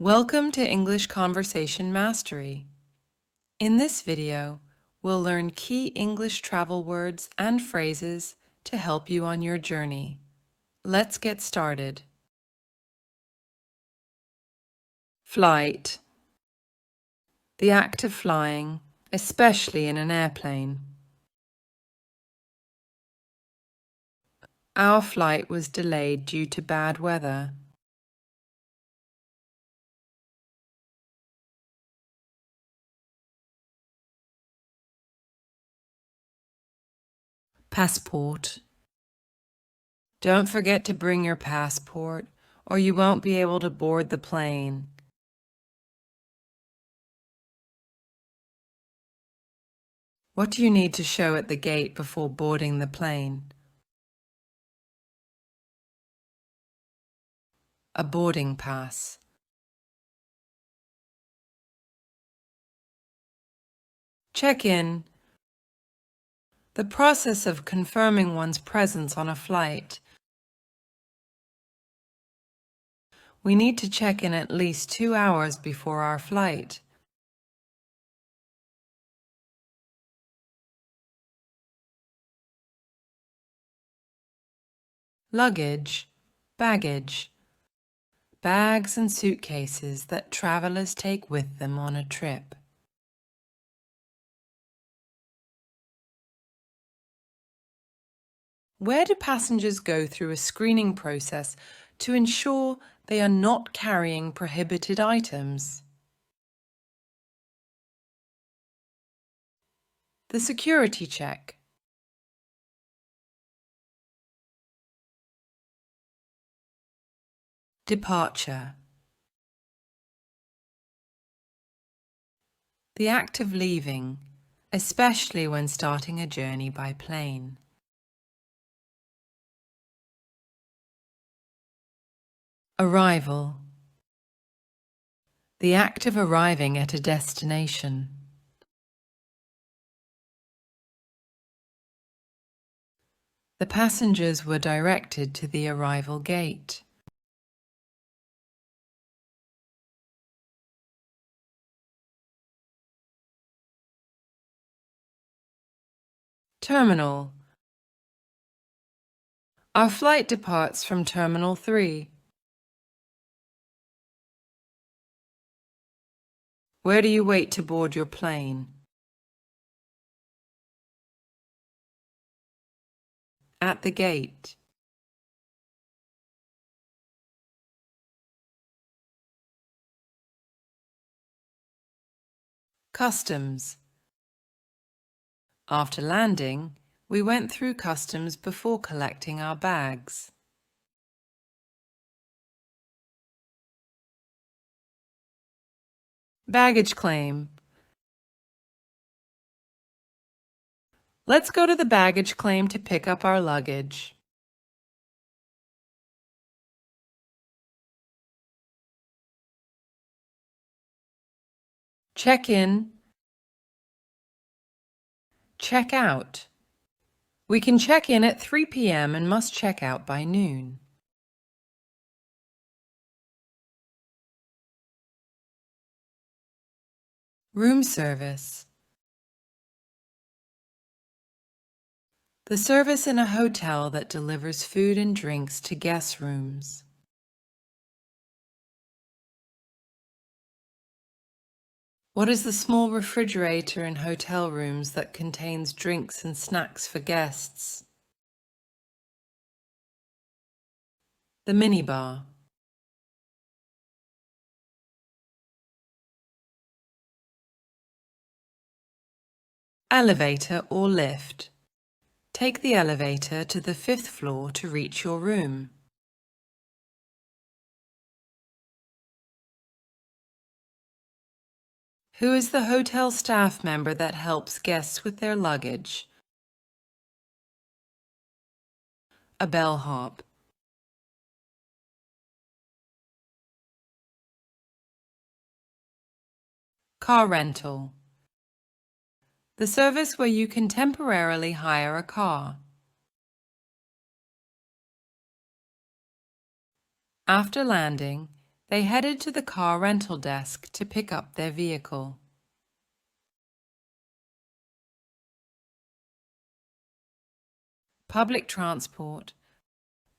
Welcome to English Conversation Mastery. In this video, we'll learn key English travel words and phrases to help you on your journey. Let's get started. Flight. The act of flying, especially in an airplane. Our flight was delayed due to bad weather. Passport. Don't forget to bring your passport, or you won't be able to board the plane. What do you need to show at the gate before boarding the plane? A boarding pass. Check-in. The process of confirming one's presence on a flight. We need to check in at least 2 hours before our flight. Luggage, baggage. Bags and suitcases that travelers take with them on a trip. Where do passengers go through a screening process to ensure they are not carrying prohibited items? The security check. Departure. The act of leaving, especially when starting a journey by plane. Arrival. The act of arriving at a destination. The passengers were directed to the arrival gate. Terminal. Our flight departs from Terminal 3. Where do you wait to board your plane? At the gate. Customs. After landing, we went through customs before collecting our bags. Baggage claim. Let's go to the baggage claim to pick up our luggage. Check in. Check out. We can check in at 3 p.m. and must check out by noon. Room service. The service in a hotel that delivers food and drinks to guest rooms. What is the small refrigerator in hotel rooms that contains drinks and snacks for guests? The minibar. Elevator or lift. Take the elevator to the 5th floor to reach your room. Who is the hotel staff member that helps guests with their luggage? A bellhop. Car rental. The service where you can temporarily hire a car. After landing, They headed to the car rental desk to pick up their vehicle. Public transport,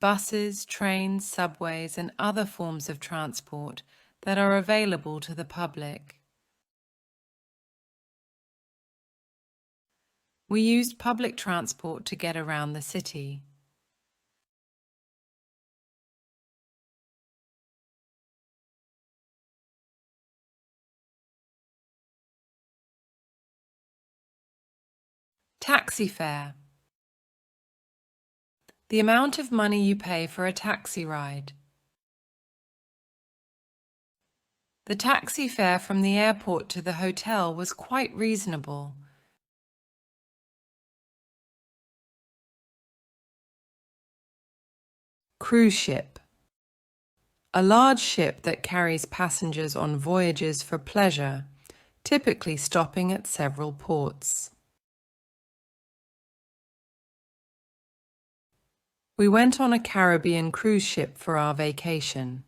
buses, trains, subways, and other forms of transport that are available to the public. We used public transport to get around the city. Taxi fare. The amount of money you pay for a taxi ride. The taxi fare from the airport to the hotel was quite reasonable. Cruise ship. A large ship that carries passengers on voyages for pleasure, typically stopping at several ports. We went on a Caribbean cruise ship for our vacation.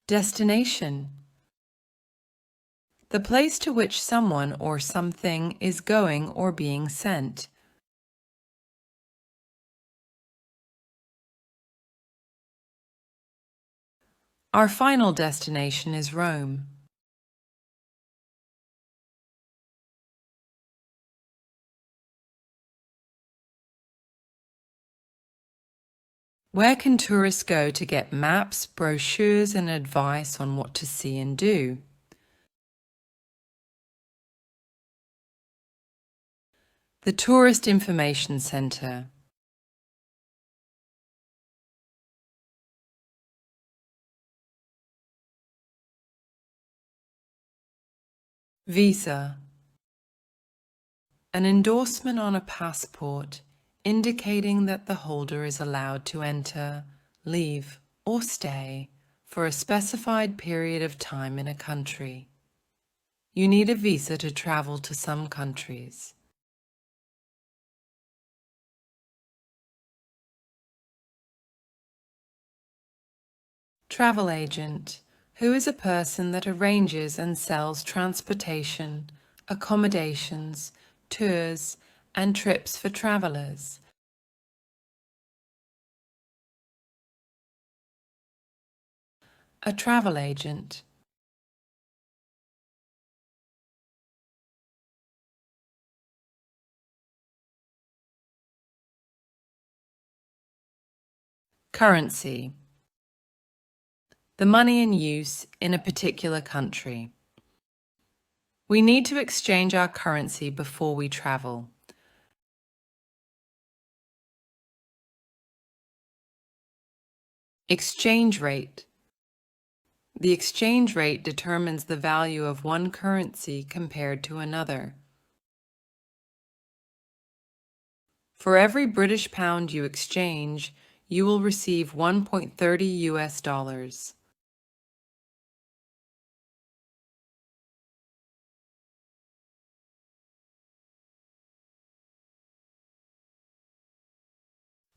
Destination. The place to which someone or something is going or being sent. Our final destination is Rome. Where can tourists go to get maps, brochures, and advice on what to see and do? The Tourist Information Centre. Visa. An endorsement on a passport indicating that the holder is allowed to enter, leave, or stay for a specified period of time in a country. You need a visa to travel to some countries. Travel agent, who is a person that arranges and sells transportation, accommodations, tours, and trips for travelers. A travel agent. Currency. The money in use in a particular country. We need to exchange our currency before we travel. Exchange rate. The exchange rate determines the value of one currency compared to another. For every British pound you exchange, you will receive 1.30 US dollars.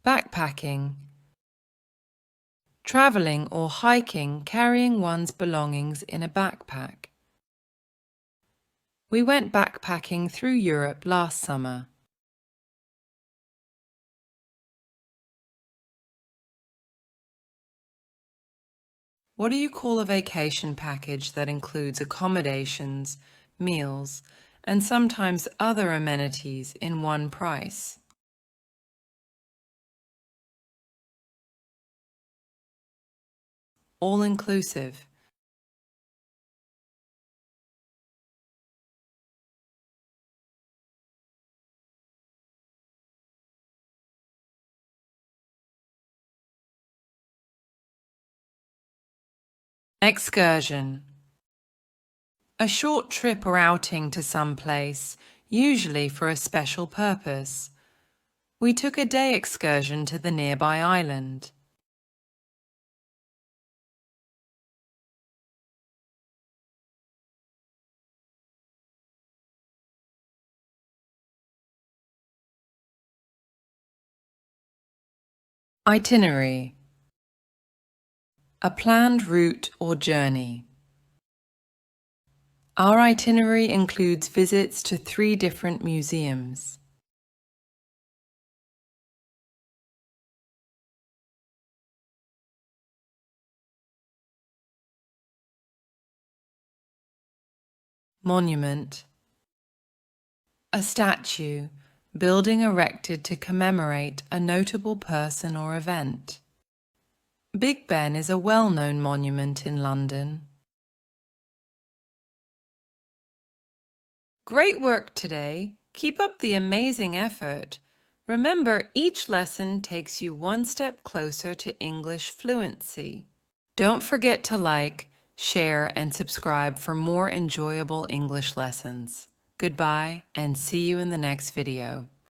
Backpacking. Traveling or hiking carrying one's belongings in a backpack. We went backpacking through Europe last summer. What do you call a vacation package that includes accommodations, meals, and sometimes other amenities in one price? All-inclusive. Excursion. A short trip or outing to some place, usually for a special purpose. We took a day excursion to the nearby island. Itinerary. A planned route or journey. Our itinerary includes visits to 3 different museums. Monument. A statue, building erected to commemorate a notable person or event. Big Ben is a well-known monument in London. Great work today! Keep up the amazing effort. Remember, each lesson takes you one step closer to English fluency. Don't forget to like, share, and subscribe for more enjoyable English lessons. Goodbye, and see you in the next video.